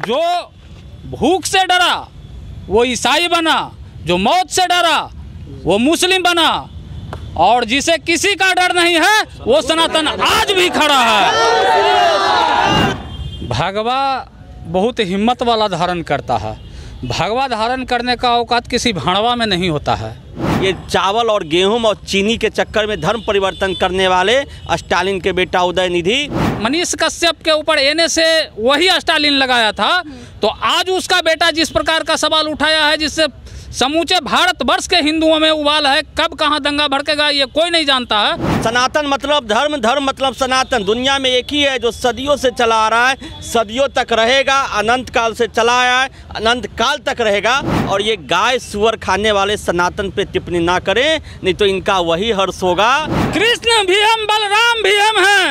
जो भूख से डरा वो ईसाई बना, जो मौत से डरा वो मुस्लिम बना, और जिसे किसी का डर नहीं है वो सनातन आज भी खड़ा है। भगवा बहुत हिम्मत वाला धारण करता है। भगवा धारण करने का औकात किसी भाणवा में नहीं होता है। ये चावल और गेहूं और चीनी के चक्कर में धर्म परिवर्तन करने वाले स्टालिन के बेटा उदयनिधि मनीष कश्यप के ऊपर एने से वही स्टालिन लगाया था, तो आज उसका बेटा जिस प्रकार का सवाल उठाया है जिससे समूचे भारतवर्ष के हिंदुओं में उबाल है, कब कहां दंगा भड़केगा ये कोई नहीं जानता है। सनातन मतलब धर्म, धर्म मतलब सनातन। दुनिया में एक ही है जो सदियों से चला आ रहा है, सदियों तक रहेगा, अनंत काल से चला आया है, अनंत काल तक रहेगा। और ये गाय सुअर खाने वाले सनातन पे टिप्पणी ना करें, नहीं तो इनका वही हर्ष होगा। कृष्ण भी हम, बलराम भी हम हैं,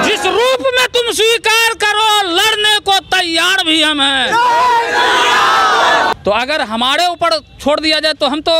जिस रूप में तुम स्वीकार करो लड़ने को तैयार भी हम हैं। तो अगर हमारे ऊपर छोड़ दिया जाए तो हम तो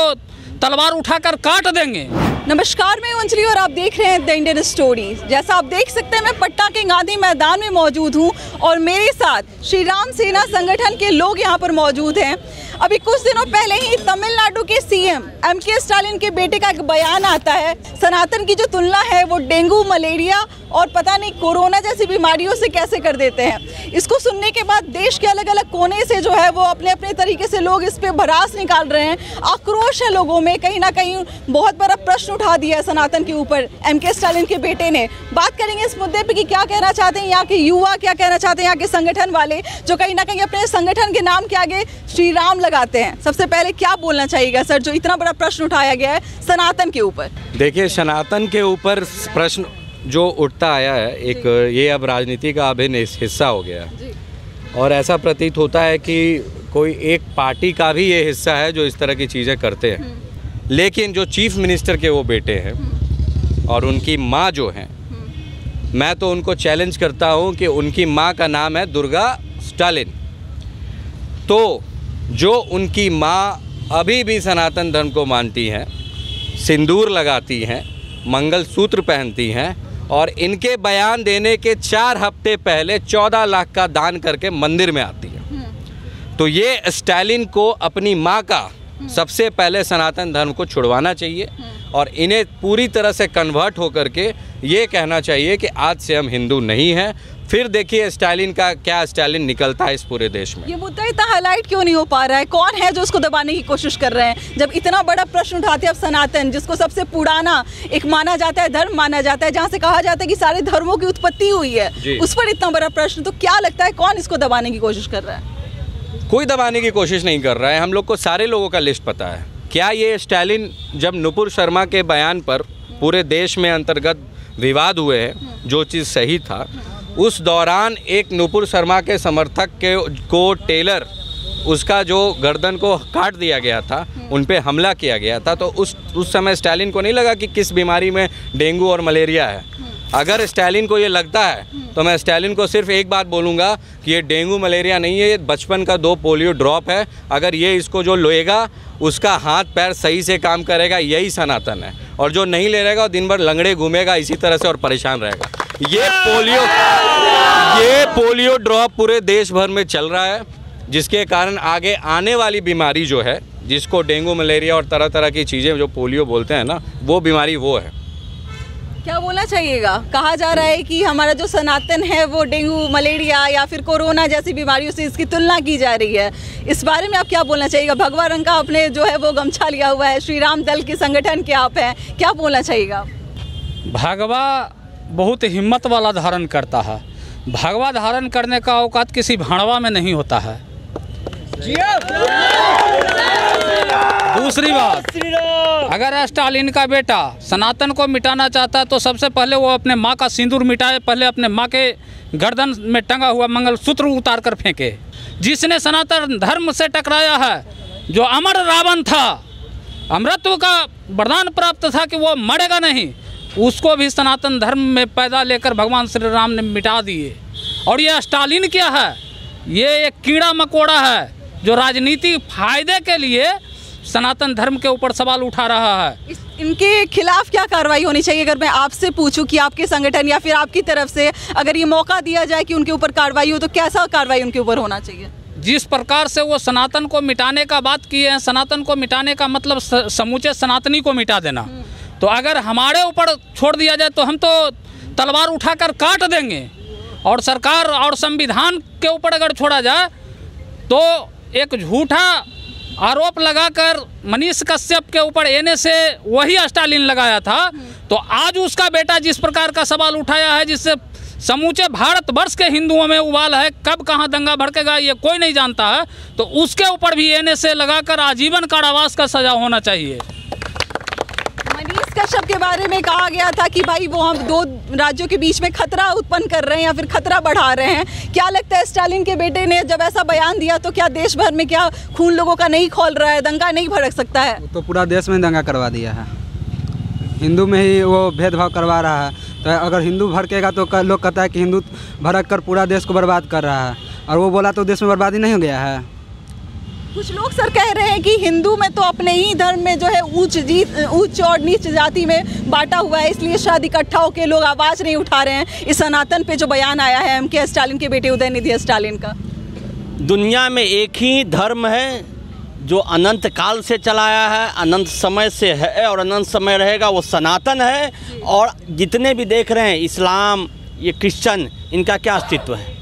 तलवार उठाकर काट देंगे। नमस्कार, मैं अंजलि और आप देख रहे हैं द इंडियन स्टोरी। जैसा आप देख सकते हैं मैं पटना के गांधी मैदान में मौजूद हूं और मेरे साथ श्री राम सेना संगठन के लोग यहां पर मौजूद हैं। अभी कुछ दिनों पहले ही तमिलनाडु के सीएम एमके स्टालिन के बेटे का एक बयान आता है। सनातन की जो तुलना है वो डेंगू, मलेरिया और पता नहीं कोरोना जैसी बीमारियों से कैसे कर देते हैं। इसको सुनने के बाद देश के अलग अलग कोने से जो है वो अपने अपने तरीके से लोग इस पे भड़ास निकाल रहे हैं। आक्रोश है लोगों में, कहीं ना कहीं बहुत बड़ा प्रश्न उठा दिया है सनातन के ऊपर एमके स्टालिन के बेटे ने। बात करेंगे इस मुद्दे पे कि क्या कहना चाहते हैं यहाँ के युवा, क्या कहना चाहते हैं यहाँ के संगठन वाले जो कहीं ना कहीं अपने संगठन के नाम के आगे श्री राम लगाते हैं। सबसे पहले क्या बोलना चाहिएगा सर, जो इतना बड़ा प्रश्न उठाया गया है सनातन के ऊपर? देखिए, सनातन के ऊपर प्रश्न जो उठता आया है, एक ये अब राजनीति का अभिन्न हिस्सा हो गया है और ऐसा प्रतीत होता है कि कोई एक पार्टी का भी ये हिस्सा है जो इस तरह की चीज़ें करते हैं। लेकिन जो चीफ मिनिस्टर के वो बेटे हैं और उनकी माँ जो हैं, मैं तो उनको चैलेंज करता हूँ कि उनकी माँ का नाम है दुर्गा स्टालिन। तो जो उनकी माँ अभी भी सनातन धर्म को मानती हैं, सिंदूर लगाती हैं, मंगलसूत्र पहनती हैं और इनके बयान देने के 4 हफ्ते पहले 14 लाख का दान करके मंदिर में आती हैं, तो ये स्टालिन को अपनी माँ का सबसे पहले सनातन धर्म को छुड़वाना चाहिए और इन्हें पूरी तरह से कन्वर्ट होकर के ये कहना चाहिए कि आज से हम हिंदू नहीं हैं। फिर देखिए स्टालिन का क्या स्टालिन निकलता है इस पूरे देश में। ये मुद्दा इतना हाईलाइट क्यों नहीं हो पा रहा है? कौन है जो इसको दबाने की कोशिश कर रहे हैं? जब इतना बड़ा प्रश्न उठाते हैं अब सनातन, जिसको सबसे पुराना एक माना जाता है, धर्म माना जाता है, जहाँ से कहा जाता है कि सारे धर्मों की उत्पत्ति हुई है, उस पर इतना बड़ा प्रश्न, तो क्या लगता है कौन इसको दबाने की कोशिश कर रहा है? कोई दबाने की कोशिश नहीं कर रहा है। हम लोग को सारे लोगों का लिस्ट पता है। क्या ये स्टालिन, जब नुपुर शर्मा के बयान पर पूरे देश में अंतर्गत विवाद हुए हैं, जो चीज़ सही था, उस दौरान एक नुपुर शर्मा के समर्थक को टेलर, उसका जो गर्दन को काट दिया गया था, उन पे हमला किया गया था, तो उस समय स्टालिन को नहीं लगा कि किस बीमारी में डेंगू और मलेरिया है। अगर स्टालिन को ये लगता है तो मैं स्टालिन को सिर्फ एक बात बोलूँगा कि ये डेंगू मलेरिया नहीं है, ये बचपन का 2 पोलियो ड्रॉप है। अगर ये इसको जो लेगा उसका हाथ पैर सही से काम करेगा, यही सनातन है। और जो नहीं ले रहेगा दिन भर लंगड़े घूमेगा इसी तरह से और परेशान रहेगा। ये पोलियो ड्रॉप पूरे देश भर में चल रहा है, जिसके कारण आगे आने वाली बीमारी जो है, जिसको डेंगू मलेरिया और तरह तरह की चीज़ें जो पोलियो बोलते हैं ना, वो बीमारी वो है। क्या बोलना चाहिएगा? कहा जा रहा है कि हमारा जो सनातन है वो डेंगू, मलेरिया या फिर कोरोना जैसी बीमारियों से इसकी तुलना की जा रही है। इस बारे में आप क्या बोलना चाहिएगा? भगवा रंग का आपने जो है वो गमछा लिया हुआ है, श्री राम दल के संगठन के आप हैं, क्या बोलना चाहिएगा? भगवा बहुत हिम्मत वाला धारण करता है। भगवा धारण करने का औकात किसी भाणवा में नहीं होता है। दूसरी बात, अगर स्टालिन का बेटा सनातन को मिटाना चाहता है तो सबसे पहले वो अपने माँ का सिंदूर मिटाए, पहले अपने माँ के गर्दन में टंगा हुआ मंगलसूत्र उतार कर फेंके। जिसने सनातन धर्म से टकराया है, जो अमर रावण था, अमरत्व का वरदान प्राप्त था कि वो मरेगा नहीं, उसको भी सनातन धर्म में पैदा लेकर भगवान श्री राम ने मिटा दिए। और ये स्टालिन क्या है? ये एक कीड़ा मकोड़ा है जो राजनीतिक फायदे के लिए सनातन धर्म के ऊपर सवाल उठा रहा है। इनके खिलाफ क्या कार्रवाई होनी चाहिए? अगर मैं आपसे पूछूं कि आपके संगठन या फिर आपकी तरफ से अगर ये मौका दिया जाए कि उनके ऊपर कार्रवाई हो, तो कैसा कार्रवाई उनके ऊपर होना चाहिए? जिस प्रकार से वो सनातन को मिटाने का बात किए हैं, सनातन को मिटाने का मतलब समूचे सनातनी को मिटा देना। तो अगर हमारे ऊपर छोड़ दिया जाए तो हम तो तलवार उठाकर काट देंगे, और सरकार और संविधान के ऊपर अगर छोड़ा जाए तो एक झूठा आरोप लगाकर मनीष कश्यप के ऊपर एनएसए वही स्टालिन लगाया था, तो आज उसका बेटा जिस प्रकार का सवाल उठाया है जिससे समूचे भारतवर्ष के हिंदुओं में उबाल है, कब कहां दंगा भड़केगा ये कोई नहीं जानता है, तो उसके ऊपर भी एनएसए लगाकर आजीवन कारावास का सजा होना चाहिए। मनीष कश्यप के बारे में कहा गया था कि भाई वो हम दो राज्यों के बीच में खतरा उत्पन्न कर रहे हैं या फिर खतरा बढ़ा रहे हैं। क्या लगता है स्टालिन के बेटे ने जब ऐसा बयान दिया तो क्या देश भर में क्या खून लोगों का नहीं खौल रहा है, दंगा नहीं भड़क सकता है? तो पूरा देश में दंगा करवा दिया है, हिंदू में ही वो भेदभाव करवा रहा है। तो अगर हिंदू भड़केगा तो लोग कहता है कि हिंदू भड़क कर पूरा देश को बर्बाद कर रहा है, और वो बोला तो देश में बर्बादी नहीं हो गया है। कुछ लोग सर कह रहे हैं कि हिंदू में तो अपने ही धर्म में जो है उच्च और नीच जाति में बांटा हुआ है, इसलिए शायद इकट्ठा होकर लोग आवाज़ नहीं उठा रहे हैं इस सनातन पे जो बयान आया है एमके स्टालिन के बेटे उदयनिधि स्टालिन का। दुनिया में एक ही धर्म है जो अनंत काल से चलाया है, अनंत समय से है और अनंत समय रहेगा, वो सनातन है। और जितने भी देख रहे हैं इस्लाम, ये क्रिश्चियन, इनका क्या अस्तित्व है?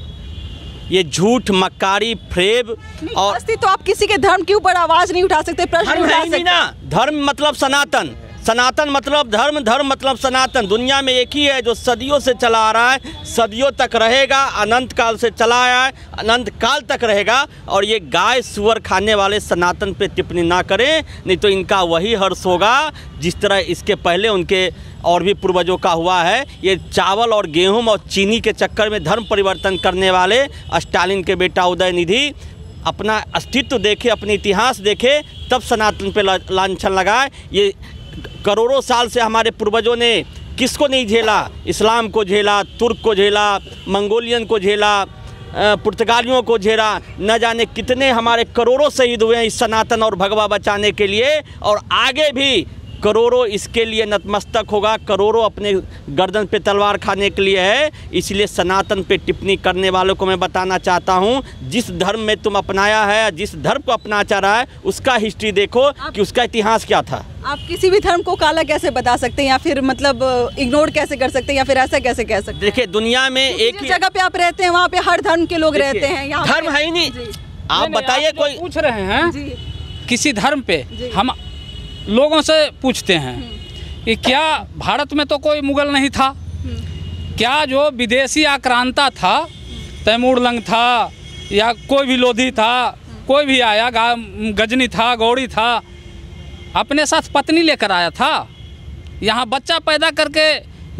ये झूठ, मक्कारी, फ्रेब और अस्तित्व। तो आप किसी के धर्म के ऊपर आवाज़ नहीं उठा सकते, प्रश्न धर्म उठा है ही नहीं ना। धर्म मतलब सनातन, सनातन मतलब धर्म, धर्म मतलब सनातन। दुनिया में एक ही है जो सदियों से चला आ रहा है, सदियों तक रहेगा, अनंत काल से चला आया है, अनंत काल तक रहेगा। और ये गाय सुअर खाने वाले सनातन पे टिप्पणी ना करें, नहीं तो इनका वही हर्ष होगा जिस तरह इसके पहले उनके और भी पूर्वजों का हुआ है। ये चावल और गेहूं और चीनी के चक्कर में धर्म परिवर्तन करने वाले स्टालिन के बेटा उदयनिधि अपना अस्तित्व देखे, अपने इतिहास देखे, तब सनातन पे लांछन लगाए। ये करोड़ों साल से हमारे पूर्वजों ने किसको नहीं झेला? इस्लाम को झेला, तुर्क को झेला, मंगोलियन को झेला, पुर्तगालियों को झेला, न जाने कितने हमारे करोड़ों शहीद हुए हैं इस सनातन और भगवा बचाने के लिए, और आगे भी करोड़ों इसके लिए नतमस्तक होगा, करोड़ों अपने गर्दन पे तलवार खाने के लिए है। इसलिए सनातन पे टिप्पणी करने वालों को मैं बताना चाहता हूँ, जिस धर्म में तुम अपनाया है, जिस धर्म को अपना चाह रहा है, उसका हिस्ट्री देखो कि उसका इतिहास क्या था। आप किसी भी धर्म को काला कैसे बता सकते हैं, या फिर मतलब इग्नोर कैसे कर सकते हैं, या फिर ऐसा कैसे कह सकते हैं? देखिए, दुनिया में एक ही जगह पे आप रहते हैं, वहाँ पे हर धर्म के लोग रहते हैं, यहाँ धर्म है ही नहीं। आप बताइए, कोई पूछ रहे हैं किसी धर्म पे, हम लोगों से पूछते हैं कि क्या भारत में तो कोई मुगल नहीं था? क्या जो विदेशी आक्रांता था, तैमूर लंग था या कोई भी लोधी था, कोई भी आया, गजनी था, गौड़ी था, अपने साथ पत्नी लेकर आया था, यहाँ बच्चा पैदा करके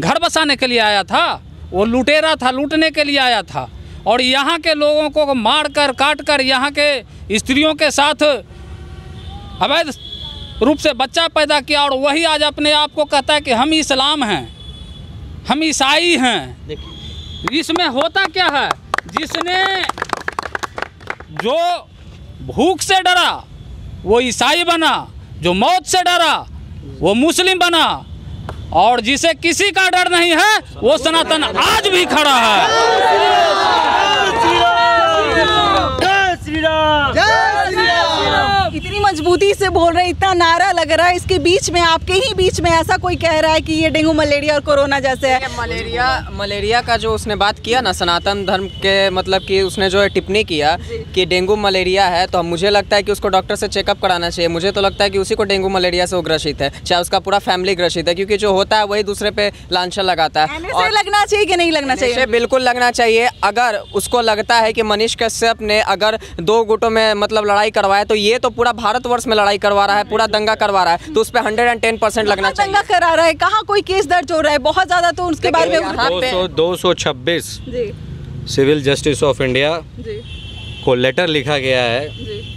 घर बसाने के लिए आया था? वो लुटेरा था, लूटने के लिए आया था, और यहाँ के लोगों को मार कर काट कर यहाँ के स्त्रियों के साथ अवैध रूप से बच्चा पैदा किया, और वही आज अपने आप को कहता है कि हम इस्लाम हैं, हम ईसाई हैं। इसमें होता क्या है? जिसने जो भूख से डरा वो ईसाई बना, जो मौत से डरा वो मुस्लिम बना, और जिसे किसी का डर नहीं है वो सनातन आज भी खड़ा है। इतनी मजबूती से बोल रहे, इतना नारा लग रहा है, इसके बीच में आपके ही बीच में ऐसा कोई कह रहा है कि ये डेंगू मलेरिया और कोरोना जैसे है। मलेरिया का जो उसने बात किया ना, सनातन धर्म के मतलब कि उसने जो है टिप्पणी किया कि डेंगू मलेरिया है, तो मुझे लगता है कि उसको डॉक्टर से चेकअप कराना चाहिए। मुझे तो लगता है कि उसी को डेंगू मलेरिया से वो ग्रसित है, चाहे उसका पूरा फैमिली ग्रसित है, क्योंकि जो होता है वही दूसरे पे लांछन लगाता है। और लगना चाहिए कि नहीं लगना चाहिए? बिल्कुल लगना चाहिए। अगर उसको लगता है कि मनीष कश्यप ने अगर दो गुटों में मतलब लड़ाई करवाया, तो ये तो पूरा भारतवर्ष में लड़ाई करवा रहा है, पूरा दंगा करवा रहा है, तो उस पर 110% लगना चाहिए। दंगा करा रहा है, कहाँ कोई केस दर्ज हो रहा है? बहुत ज्यादा तो उसके बारे में 226 सिविल जस्टिस ऑफ इंडिया को लेटर लिखा गया है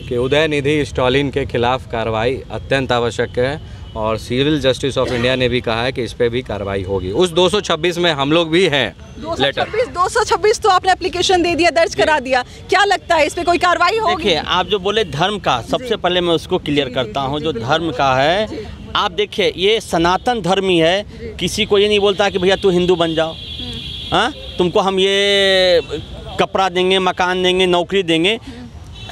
कि उदयनिधि स्टालिन के खिलाफ कार्रवाई अत्यंत आवश्यक है, और सिविल जस्टिस ऑफ इंडिया ने भी कहा है कि इस पे भी कार्रवाई होगी। उस 226 में हम लोग भी हैं। 226 तो आपने एप्लीकेशन दे दिया, दर्ज करा दिया, क्या लगता है इस पे कोई कार्रवाई होगी? देखिए, आप जो बोले धर्म का, सबसे पहले मैं उसको क्लियर करता हूँ। जो धर्म का है, आप देखिए, ये सनातन धर्म ही है। किसी को ये नहीं बोलता कि भैया तू हिंदू बन जाओ, हाँ तुमको हम ये कपड़ा देंगे, मकान देंगे, नौकरी देंगे।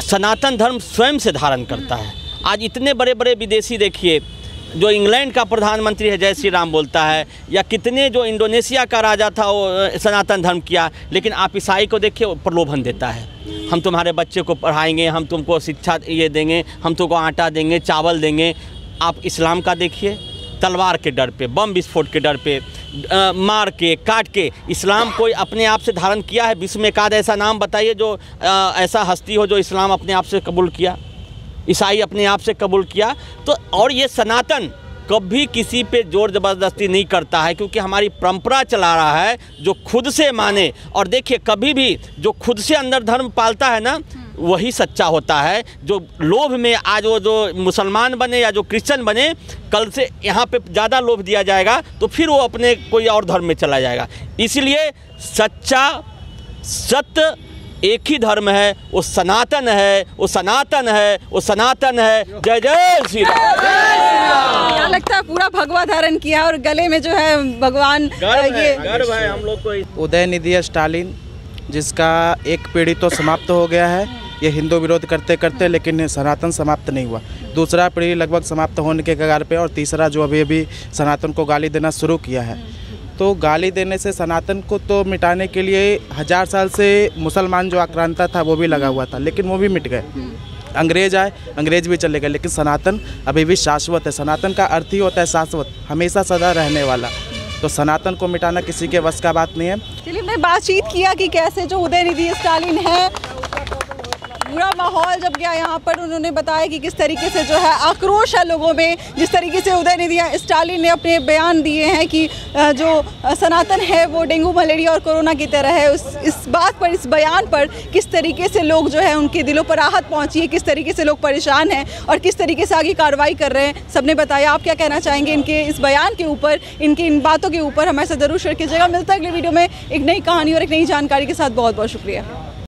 सनातन धर्म स्वयं से धारण करता है। आज इतने बड़े बड़े विदेशी देखिए, जो इंग्लैंड का प्रधानमंत्री है जय श्री राम बोलता है, या कितने जो इंडोनेशिया का राजा था वो सनातन धर्म किया। लेकिन आप ईसाई को देखिए, प्रलोभन देता है, हम तुम्हारे बच्चे को पढ़ाएंगे, हम तुमको शिक्षा ये देंगे, हम तुमको आटा देंगे, चावल देंगे। आप इस्लाम का देखिए, तलवार के डर पे, बम विस्फोट के डर पे, मार के काट के। इस्लाम कोई अपने आप से धारण किया है? विश्व में एक आध ऐसा नाम बताइए जो ऐसा हस्ती हो जो इस्लाम अपने आप से कबूल किया, ईसाई अपने आप से कबूल किया। तो और ये सनातन कभी किसी पे जोर ज़बरदस्ती नहीं करता है, क्योंकि हमारी परंपरा चला रहा है जो खुद से माने। और देखिए, कभी भी जो खुद से अंदर धर्म पालता है ना, वही सच्चा होता है। जो लोभ में आज वो जो मुसलमान बने या जो क्रिश्चियन बने, कल से यहाँ पे ज़्यादा लोभ दिया जाएगा तो फिर वो अपने कोई और धर्म में चला जाएगा। इसलिए सच्चा सत्य एक ही धर्म है, वो सनातन है, वो सनातन है, वो सनातन है। जय जय श्री राम। क्या लगता है, पूरा भगवा धारण किया और गले में जो है भगवान, गर्व है हम लोग को। उदयनिधि स्टालिन, जिसका एक पीढ़ी तो समाप्त हो गया है, ये हिंदू विरोध करते करते, लेकिन सनातन समाप्त नहीं हुआ। दूसरा पीढ़ी लगभग समाप्त होने के कगार पे, और तीसरा जो अभी सनातन को गाली देना शुरू किया है। तो गाली देने से सनातन को तो मिटाने के लिए 1000 साल से मुसलमान जो आक्रांता था वो भी लगा हुआ था, लेकिन वो भी मिट गए। अंग्रेज आए, अंग्रेज भी चले गए, लेकिन सनातन अभी भी शाश्वत है। सनातन का अर्थ ही होता है शाश्वत, हमेशा सदा रहने वाला। तो सनातन को मिटाना किसी के बस का बात नहीं है। चलिए, हमने बातचीत किया कि कैसे जो उदयनिधि स्टालिन है, पूरा माहौल जब गया यहाँ पर, उन्होंने बताया कि किस तरीके से जो है आक्रोश है लोगों में। जिस तरीके से उदयनिधि स्टालिन ने अपने बयान दिए हैं कि जो सनातन है वो डेंगू, मलेरिया और कोरोना की तरह है, इस बात पर, इस बयान पर किस तरीके से लोग जो है उनके दिलों पर राहत पहुँची है, किस तरीके से लोग परेशान हैं और किस तरीके से आगे कार्रवाई कर रहे हैं, सबने बताया। आप क्या कहना चाहेंगे इनके इस बयान के ऊपर, इनकी इन बातों के ऊपर? हमारे साथ ज़रूर शेयर कीजिएगा। मिलता है अगले वीडियो में एक नई कहानी और एक नई जानकारी के साथ। बहुत बहुत शुक्रिया।